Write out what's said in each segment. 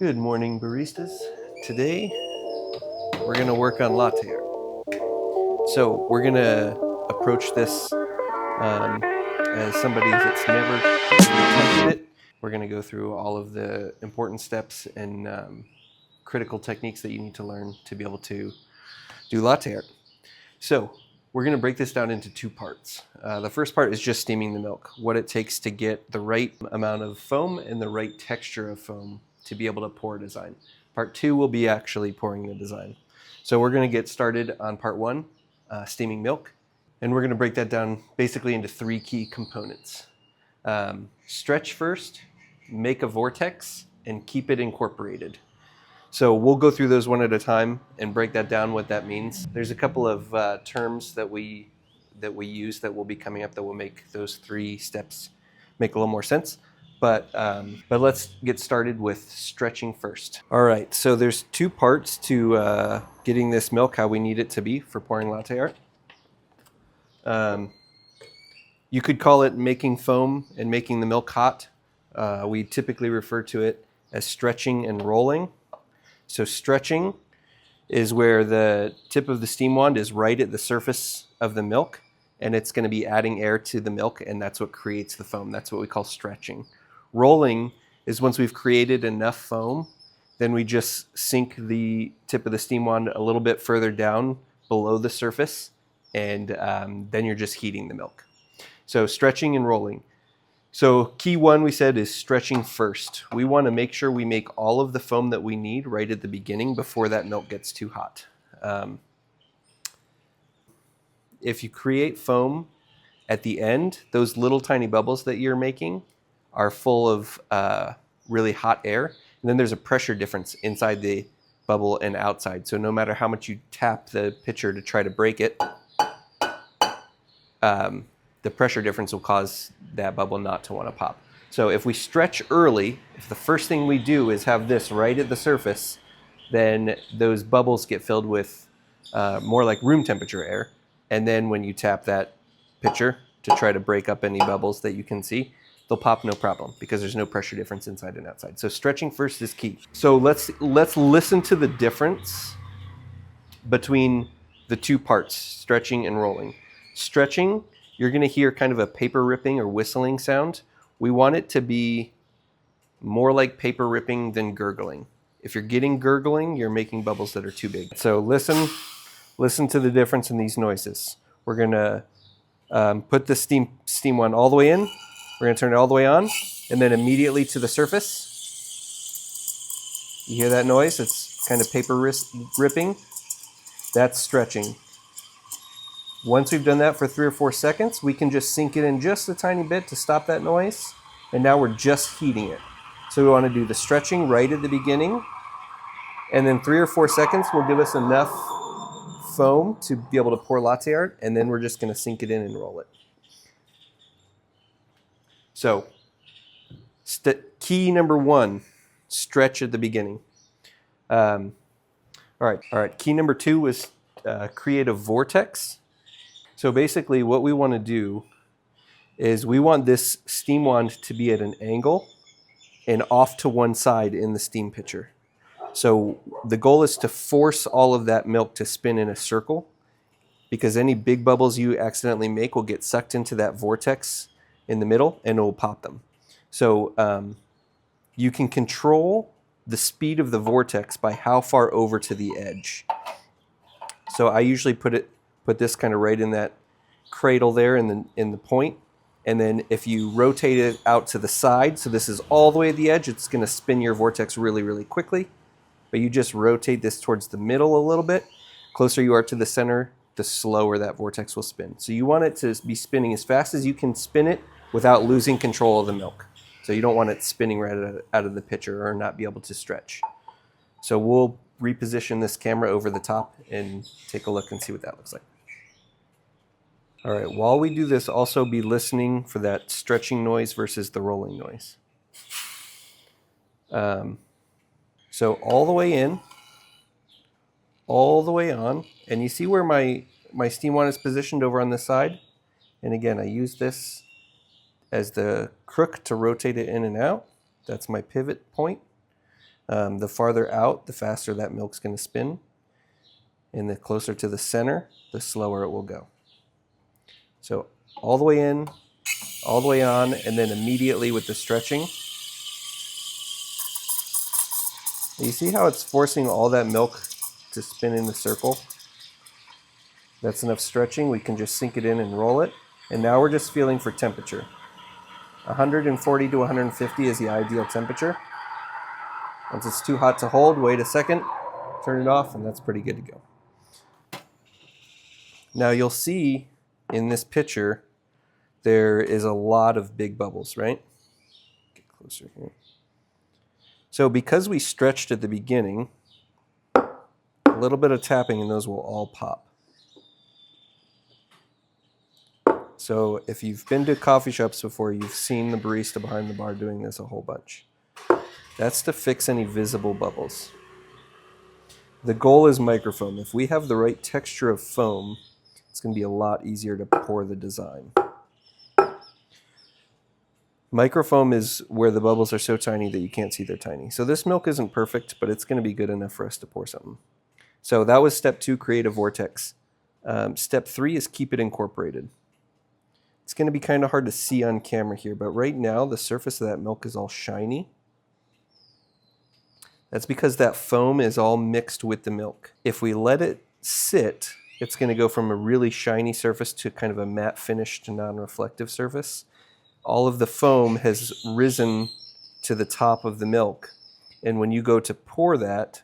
Good morning, baristas. Today, we're gonna work on latte art. So we're gonna approach this as somebody that's never attempted it. We're gonna go through all of the important steps and critical techniques that you need to learn to be able to do latte art. So we're gonna break this down into two parts. The first part is just steaming the milk, what it takes to get the right amount of foam and the right texture of foam to be able to pour a design. Part two will be actually pouring the design. So we're going to get started on part one, steaming milk, and we're going to break that down basically into three key components. Stretch first, make a vortex, and keep it incorporated. So we'll go through those one at a time and break that down, what that means. There's a couple of terms that we use that will be coming up that will make those three steps make a little more sense. But let's get started with stretching first. All right, so there's two parts to getting this milk how we need it to be for pouring latte art. You could call it making foam and making the milk hot. We typically refer to it as stretching and rolling. So stretching is where the tip of the steam wand is right at the surface of the milk, and it's going to be adding air to the milk, and that's what creates the foam. That's what we call stretching. Rolling is once we've created enough foam, then we just sink the tip of the steam wand a little bit further down below the surface, and then you're just heating the milk. So stretching and rolling. So key one we said is stretching first. We want to make sure we make all of the foam that we need right at the beginning before that milk gets too hot. If you create foam at the end, those little tiny bubbles that you're making are full of really hot air. And then there's a pressure difference inside the bubble and outside. So no matter how much you tap the pitcher to try to break it, the pressure difference will cause that bubble not to want to pop. So if we stretch early, if the first thing we do is have this right at the surface, then those bubbles get filled with more like room temperature air. And then when you tap that pitcher to try to break up any bubbles that you can see, they'll pop no problem because there's no pressure difference inside and outside. So stretching first is key. So let's listen to the difference between the two parts, stretching and rolling. Stretching, you're going to hear kind of a paper ripping or whistling sound. We want it to be more like paper ripping than gurgling. If you're getting gurgling, you're making bubbles that are too big. So listen to the difference in these noises. We're going to put the steam one all the way in. We're going to turn it all the way on, and then immediately to the surface. You hear that noise? It's kind of paper ripping. That's stretching. Once we've done that for 3 or 4 seconds, we can just sink it in just a tiny bit to stop that noise, and now we're just heating it. So we want to do the stretching right at the beginning, and then 3 or 4 seconds will give us enough foam to be able to pour latte art, and then we're just going to sink it in and roll it. So, key number one, stretch at the beginning. All right. Key number two was create a vortex. So basically what we want to do is we want this steam wand to be at an angle and off to one side in the steam pitcher. So the goal is to force all of that milk to spin in a circle, because any big bubbles you accidentally make will get sucked into that vortex in the middle and it will pop them. So you can control the speed of the vortex by how far over to the edge. So I usually put this kind of right in that cradle there in the point, and then if you rotate it out to the side, so this is all the way at the edge, it's going to spin your vortex really, really quickly. But you just rotate this towards the middle a little bit. Closer you are to the center, the slower that vortex will spin. So you want it to be spinning as fast as you can spin it without losing control of the milk. So you don't want it spinning right out of the pitcher or not be able to stretch. So we'll reposition this camera over the top and take a look and see what that looks like. All right, while we do this, also be listening for that stretching noise versus the rolling noise. So all the way in, all the way on, and you see where my steam wand is positioned over on this side? And again, I use this as the crook to rotate it in and out. That's my pivot point. The farther out, the faster that milk's going to spin. And the closer to the center, the slower it will go. So all the way in, all the way on, and then immediately with the stretching. You see how it's forcing all that milk to spin in the circle? That's enough stretching. We can just sink it in and roll it. And now we're just feeling for temperature. 140 to 150 is the ideal temperature. Once it's too hot to hold, wait a second, turn it off, and that's pretty good to go. Now you'll see in this picture, there is a lot of big bubbles, right? Get closer here. So because we stretched at the beginning, a little bit of tapping and those will all pop. So if you've been to coffee shops before, you've seen the barista behind the bar doing this a whole bunch. That's to fix any visible bubbles. The goal is microfoam. If we have the right texture of foam, it's going to be a lot easier to pour the design. Microfoam is where the bubbles are so tiny that you can't see they're tiny. So this milk isn't perfect, but it's going to be good enough for us to pour something. So that was step 2, create a vortex. Step 3 is keep it incorporated. It's going to be kind of hard to see on camera here, but right now the surface of that milk is all shiny. That's because that foam is all mixed with the milk. If we let it sit, it's going to go from a really shiny surface to kind of a matte finished non-reflective surface. All of the foam has risen to the top of the milk. And when you go to pour that,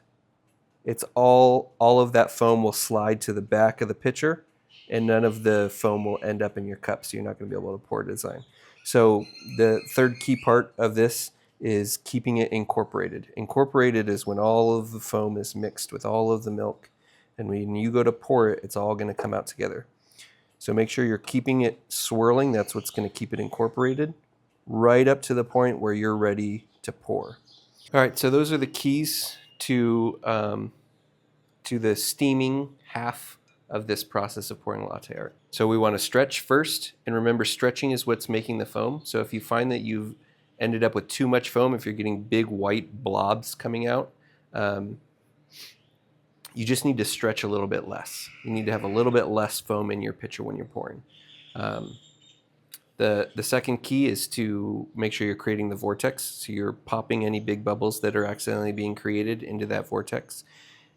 it's all of that foam will slide to the back of the pitcher, and none of the foam will end up in your cup, so you're not going to be able to pour design. So the third key part of this is keeping it incorporated. Incorporated is when all of the foam is mixed with all of the milk, and when you go to pour it, it's all going to come out together. So make sure you're keeping it swirling. That's what's going to keep it incorporated right up to the point where you're ready to pour. All right, so those are the keys to the steaming half of this process of pouring latte art. So we want to stretch first, and remember, stretching is what's making the foam. So if you find that you've ended up with too much foam, if you're getting big white blobs coming out, you just need to stretch a little bit less. You need to have a little bit less foam in your pitcher when you're pouring. The second key is to make sure you're creating the vortex, so you're popping any big bubbles that are accidentally being created into that vortex.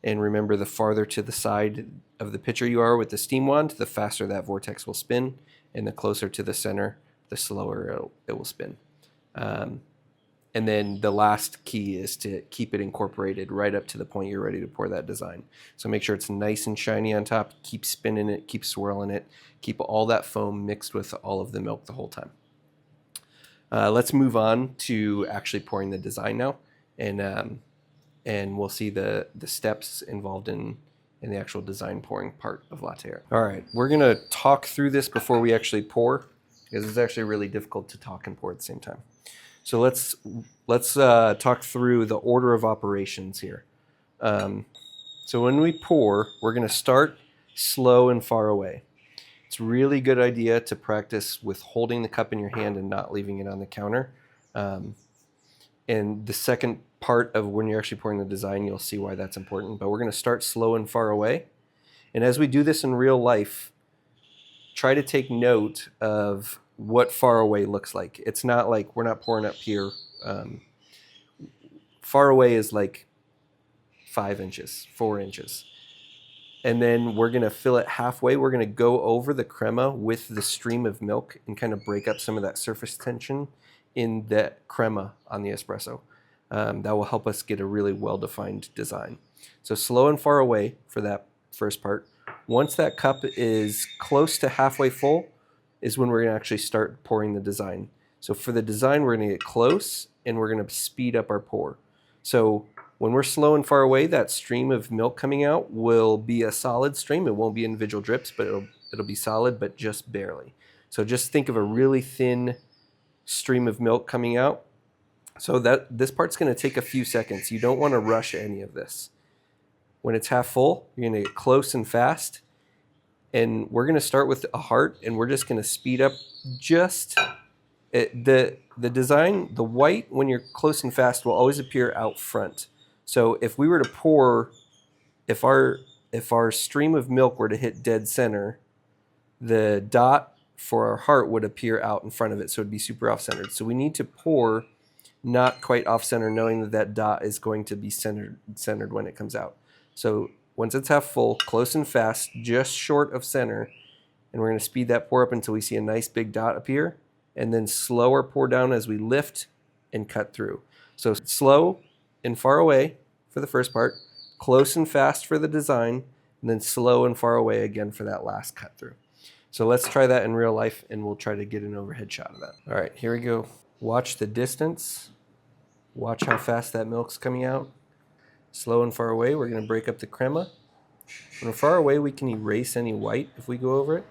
And remember, the farther to the side of the pitcher you are with the steam wand, the faster that vortex will spin, and the closer to the center, the slower it will spin. And then the last key is to keep it incorporated right up to the point you're ready to pour that design. So make sure it's nice and shiny on top, keep spinning it, keep swirling it, keep all that foam mixed with all of the milk the whole time. Let's move on to actually pouring the design now, and we'll see the steps involved in the actual design pouring part of latte art. All right, we're gonna talk through this before we actually pour, because it's actually really difficult to talk and pour at the same time. So let's talk through the order of operations here. So when we pour, we're going to start slow and far away. It's a really good idea to practice with holding the cup in your hand and not leaving it on the counter. And the second part of when you're actually pouring the design, you'll see why that's important. But we're going to start slow and far away. And as we do this in real life, try to take note of what far away looks like. It's not like we're not pouring up here. Far away is like 5 inches, 4 inches. And then we're going to fill it halfway. We're going to go over the crema with the stream of milk and kind of break up some of that surface tension in that crema on the espresso. That will help us get a really well-defined design. So slow and far away for that first part. Once that cup is close to halfway full is when we're going to actually start pouring the design. So for the design, we're going to get close and we're going to speed up our pour. So when we're slow and far away, that stream of milk coming out will be a solid stream. It won't be individual drips, but it'll be solid, but just barely. So just think of a really thin stream of milk coming out. So that this part's going to take a few seconds. You don't want to rush any of this. When it's half full, you're going to get close and fast. And we're going to start with a heart, and we're just going to speed up just the design. The white, when you're close and fast, will always appear out front. So if we were to pour, if our stream of milk were to hit dead center, the dot for our heart would appear out in front of it, so it'd be super off-centered. So we need to pour not quite off-center, knowing that that dot is going to be centered when it comes out. So once it's half full, close and fast, just short of center, and we're going to speed that pour up until we see a nice big dot appear, and then slower pour down as we lift and cut through. So slow and far away for the first part, close and fast for the design, and then slow and far away again for that last cut through. So let's try that in real life, and we'll try to get an overhead shot of that. All right, here we go. Watch the distance. Watch how fast that milk's coming out. Slow and far away, we're going to break up the crema. When we're far away, we can erase any white if we go over it.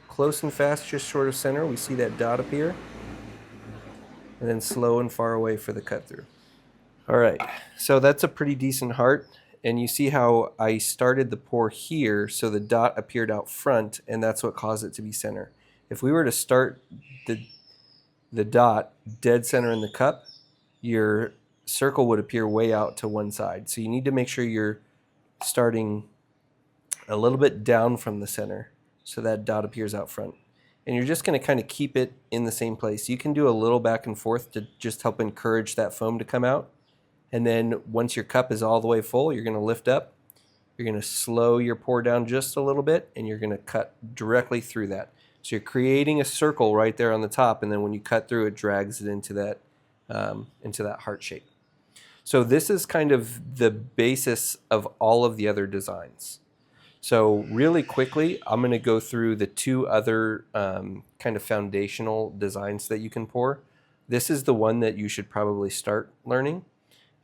Close and fast, just short of center, we see that dot appear. And then slow and far away for the cut through. All right, so that's a pretty decent heart. And you see how I started the pour here, so the dot appeared out front, and that's what caused it to be center. If we were to start the dot dead center in the cup, your circle would appear way out to one side. So you need to make sure you're starting a little bit down from the center so that dot appears out front. And you're just going to kind of keep it in the same place. You can do a little back and forth to just help encourage that foam to come out. And then once your cup is all the way full, you're going to lift up. You're going to slow your pour down just a little bit, and you're going to cut directly through that. So you're creating a circle right there on the top, and then when you cut through, it drags it into that heart shape. So this is kind of the basis of all of the other designs. So really quickly, I'm going to go through the two other kind of foundational designs that you can pour. This is the one that you should probably start learning.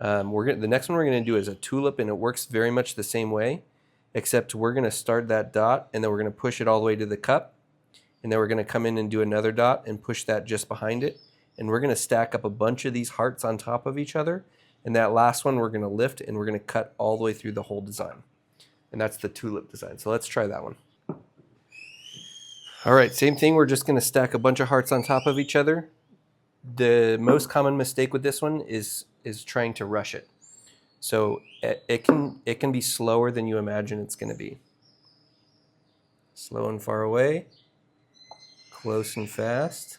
The next one we're going to do is a tulip, and it works very much the same way, except we're going to start that dot, and then we're going to push it all the way to the cup, and then we're going to come in and do another dot and push that just behind it, and we're going to stack up a bunch of these hearts on top of each other, and that last one we're going to lift, and we're going to cut all the way through the whole design. And that's the tulip design. So let's try that one. All right, same thing. We're just going to stack a bunch of hearts on top of each other. The most common mistake with this one is trying to rush it. So it can be slower than you imagine it's going to be. Slow and far away, close and fast.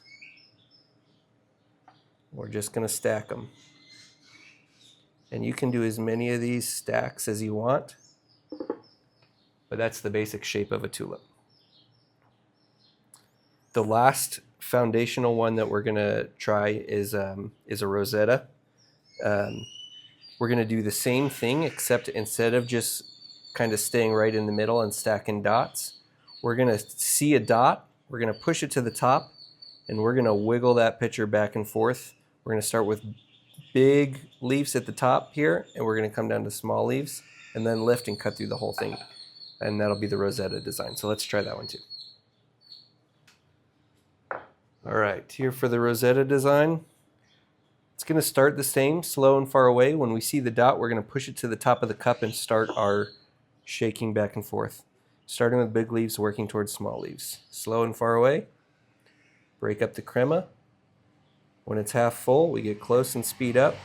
We're just going to stack them. And you can do as many of these stacks as you want, but that's the basic shape of a tulip. The last foundational one that we're going to try is a rosetta. We're going to do the same thing, except instead of just kind of staying right in the middle and stacking dots, we're going to see a dot, we're going to push it to the top, and we're going to wiggle that pitcher back and forth. We're going to start with big leaves at the top here, and we're going to come down to small leaves, and then lift and cut through the whole thing. And that'll be the rosetta design. So let's try that one too. All right, here for the rosetta design. It's going to start the same, slow and far away. When we see the dot, we're going to push it to the top of the cup and start our shaking back and forth. Starting with big leaves, working towards small leaves. Slow and far away. Break up the crema. When it's half full, we get close and speed up.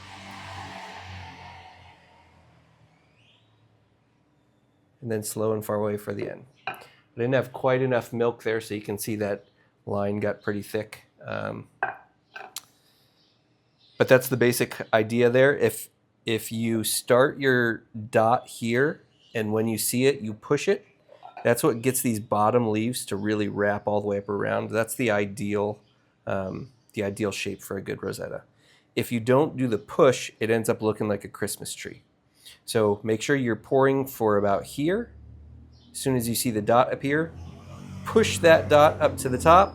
And then slow and far away for the end. I didn't have quite enough milk there, so you can see that line got pretty thick. But that's the basic idea there. If you start your dot here, and when you see it, you push it, that's what gets these bottom leaves to really wrap all the way up around. That's the ideal shape for a good rosetta. If you don't do the push, it ends up looking like a Christmas tree. So make sure you're pouring for about here. As soon as you see the dot appear, push that dot up to the top.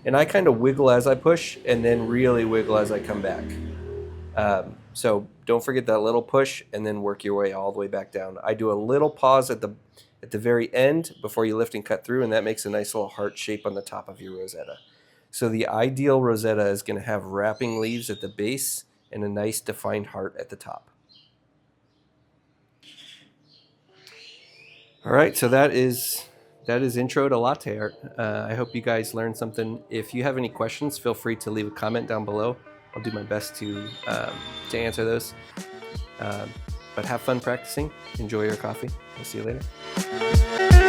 And I kind of wiggle as I push and then really wiggle as I come back. So don't forget that little push and then work your way all the way back down. I do a little pause at the very end before you lift and cut through, and that makes a nice little heart shape on the top of your rosetta. So the ideal rosetta is going to have wrapping leaves at the base and a nice defined heart at the top. All right, so that is intro to latte art. I hope you guys learned something. If you have any questions, feel free to leave a comment down below. I'll do my best to answer those. But have fun practicing. Enjoy your coffee. We'll see you later.